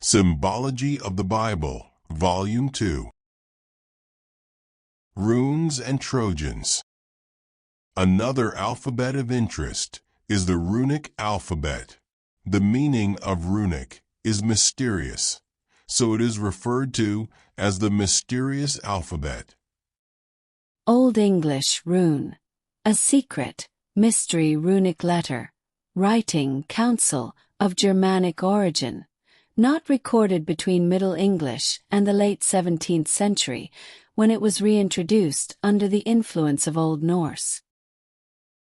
Symbology of the Bible, Volume 2. Runes and Trojans. Another alphabet of interest is the runic alphabet. The meaning of runic is mysterious, so it is referred to as the mysterious alphabet. Old English rune, a secret, mystery runic letter, writing, council, of Germanic origin, not recorded between Middle English and the late 17th century, when it was reintroduced under the influence of Old Norse.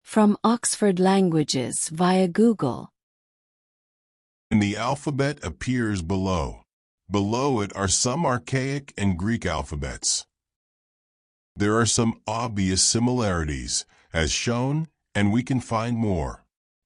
From Oxford Languages via Google. And the alphabet appears below. Below it are some archaic and Greek alphabets. There are some obvious similarities, as shown, and we can find more.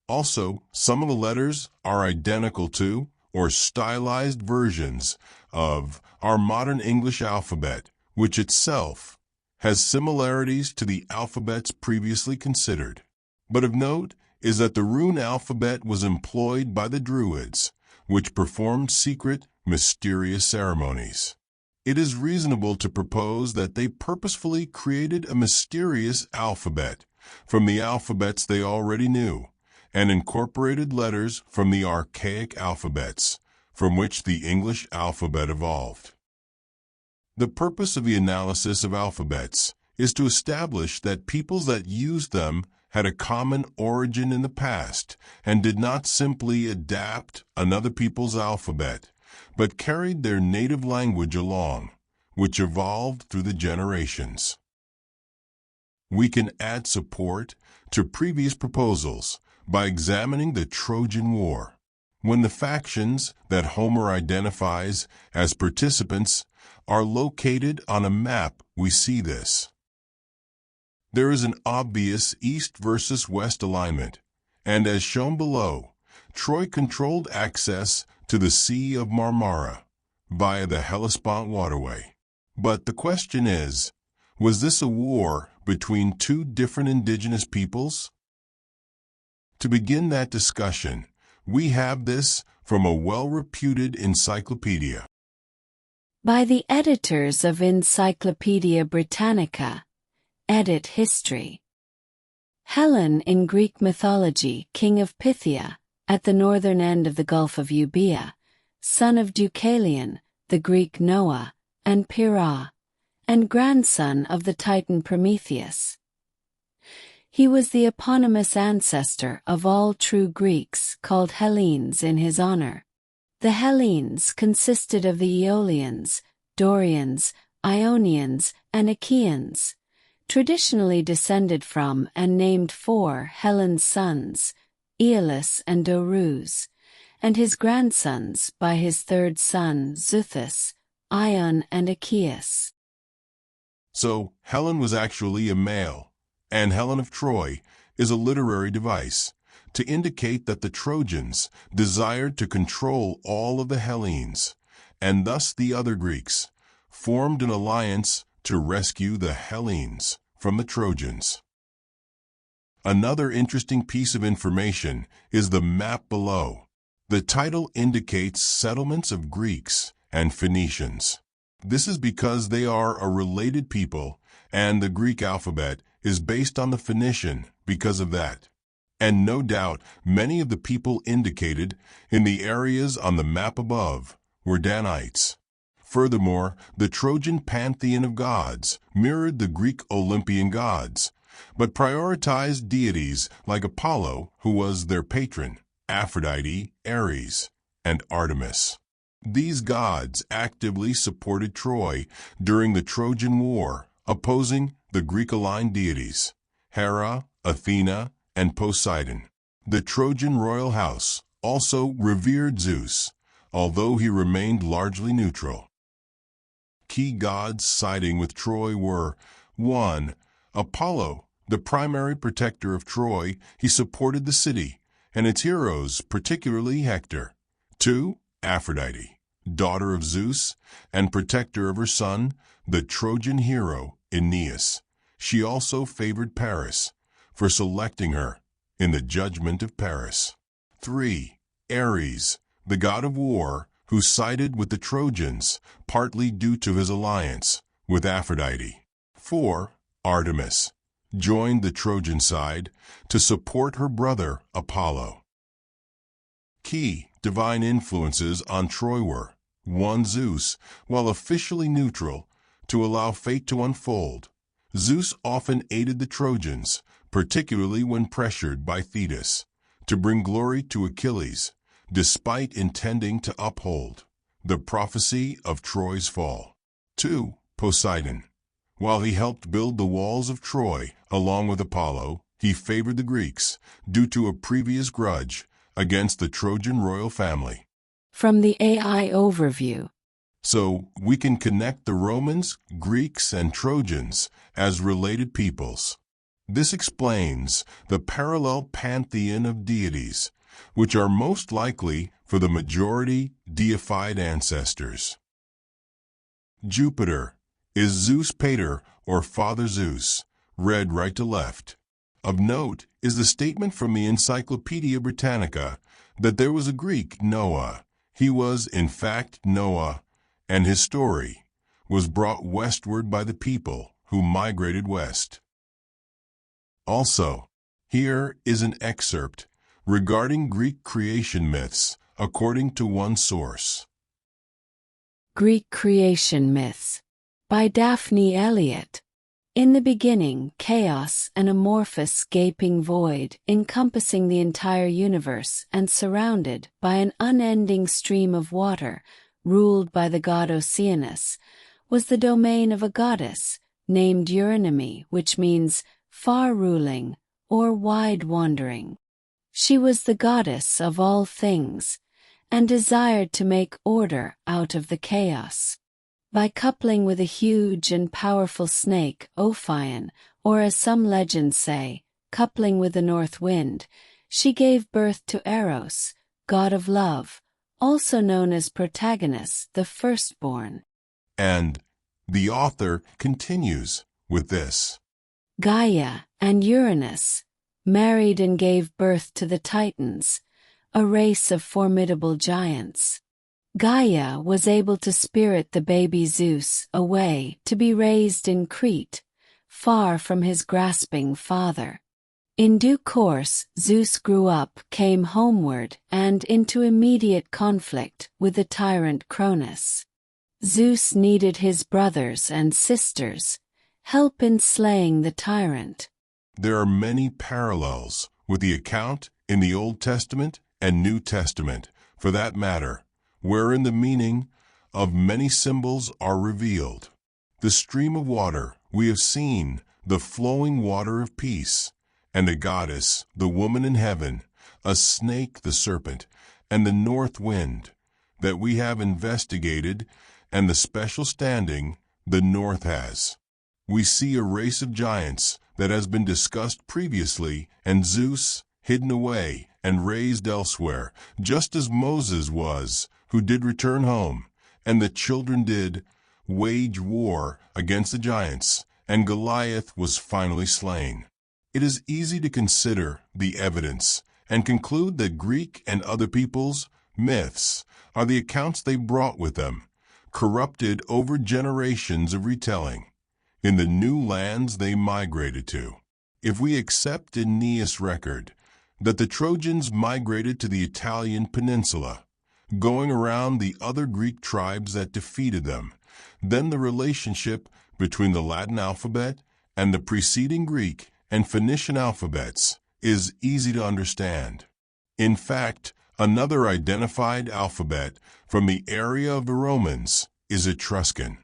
Also, some of the letters are identical to, or stylized versions of, our modern English alphabet, which itself has similarities to the alphabets previously considered. But of note is that the rune alphabet was employed by the Druids, which performed secret, mysterious ceremonies. It is reasonable to propose that they purposefully created a mysterious alphabet from the alphabets they already knew, and incorporated letters from the archaic alphabets, from which the English alphabet evolved. The purpose of the analysis of alphabets is to establish that peoples that used them had a common origin in the past and did not simply adapt another people's alphabet, but carried their native language along, which evolved through the generations. We can add support to previous proposals by examining the Trojan War. When the factions that Homer identifies as participants are located on a map, we see this. There is an obvious east versus west alignment, and as shown below, Troy controlled access to the Sea of Marmara via the Hellespont waterway. But the question is, was this a war between two different indigenous peoples? To begin that discussion, we have this from a well-reputed encyclopedia. By the editors of Encyclopaedia Britannica, Edit History. Helen in Greek mythology, king of Phthia, at the northern end of the Gulf of Euboea, son of Deucalion, the Greek Noah, and Pyrrha, and grandson of the Titan Prometheus. He was the eponymous ancestor of all true Greeks, called Hellenes in his honor. The Hellenes consisted of the Aeolians, Dorians, Ionians, and Achaeans, traditionally descended from and named for Helen's sons, Aeolus and Dorus, and his grandsons by his third son, Xuthus, Ion and Achaeus. So, Helen was actually a male, and Helen of Troy is a literary device to indicate that the Trojans desired to control all of the Hellenes, and thus the other Greeks formed an alliance to rescue the Hellenes from the Trojans. Another interesting piece of information is the map below. The title indicates settlements of Greeks and Phoenicians. This is because they are a related people, and the Greek alphabet is based on the Phoenician because of that. And no doubt, many of the people indicated in the areas on the map above were Danites. Furthermore, the Trojan pantheon of gods mirrored the Greek Olympian gods, but prioritized deities like Apollo, who was their patron, Aphrodite, Ares, and Artemis. These gods actively supported Troy during the Trojan War, opposing the Greek-aligned deities, Hera, Athena, and Poseidon. The Trojan royal house also revered Zeus, although he remained largely neutral. Key gods siding with Troy were 1. Apollo, the primary protector of Troy. He supported the city and its heroes, particularly Hector. 2. Aphrodite, daughter of Zeus and protector of her son, the Trojan hero Aeneas. She also favored Paris for selecting her in the judgment of Paris. 3. Ares, the god of war, who sided with the Trojans, partly due to his alliance with Aphrodite. 4. Artemis joined the Trojan side to support her brother Apollo. Key divine influences on Troy were 1. Zeus, while officially neutral, to allow fate to unfold. Zeus often aided the Trojans, particularly when pressured by Thetis, to bring glory to Achilles, despite intending to uphold the prophecy of Troy's fall. 2. Poseidon. While he helped build the walls of Troy along with Apollo, he favored the Greeks due to a previous grudge against the Trojan royal family. From the AI overview. So, we can connect the Romans, Greeks, and Trojans as related peoples. This explains the parallel pantheon of deities, which are most likely for the majority deified ancestors. Jupiter is Zeus Pater or Father Zeus, read right to left. Of note is the statement from the Encyclopedia Britannica that there was a Greek Noah. He was, in fact, Noah, and his story was brought westward by the people who migrated west. Also, here is an excerpt regarding Greek creation myths according to one source. Greek creation myths by Daphne Eliot. In the beginning, chaos, an amorphous gaping void encompassing the entire universe and surrounded by an unending stream of water, ruled by the god Oceanus, was the domain of a goddess named Eurynome, which means far-ruling or wide-wandering. She was the goddess of all things, and desired to make order out of the chaos. By coupling with a huge and powerful snake, Ophion, or as some legends say, coupling with the north wind, she gave birth to Eros, god of love, also known as Protagonist, the firstborn. And the author continues with this. Gaia and Uranus married and gave birth to the Titans, a race of formidable giants. Gaia was able to spirit the baby Zeus away to be raised in Crete, far from his grasping father. In due course, Zeus grew up, came homeward, and into immediate conflict with the tyrant Cronus. Zeus needed his brothers and sisters' help in slaying the tyrant. There are many parallels with the account in the Old Testament and New Testament, for that matter, wherein the meaning of many symbols are revealed. The stream of water, we have seen, the flowing water of peace, and a goddess, the woman in heaven, a snake, the serpent, and the north wind, that we have investigated, and the special standing the north has. We see a race of giants that has been discussed previously, and Zeus hidden away and raised elsewhere, just as Moses was, who did return home, and the children did wage war against the giants, and Goliath was finally slain. It is easy to consider the evidence and conclude that Greek and other peoples' myths are the accounts they brought with them, corrupted over generations of retelling, in the new lands they migrated to. If we accept Aeneas' record that the Trojans migrated to the Italian peninsula, going around the other Greek tribes that defeated them, then the relationship between the Latin alphabet and the preceding Greek and Phoenician alphabets is easy to understand. In fact, another identified alphabet from the area of the Romans is Etruscan.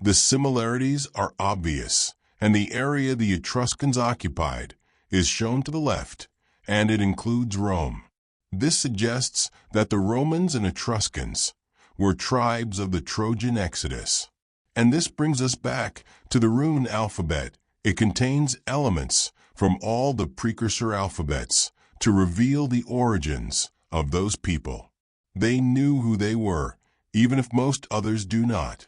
The similarities are obvious, and the area the Etruscans occupied is shown to the left, and it includes Rome. This suggests that the Romans and Etruscans were tribes of the Trojan Exodus. And this brings us back to the rune alphabet. It contains elements from all the precursor alphabets to reveal the origins of those people. They knew who they were, even if most others do not.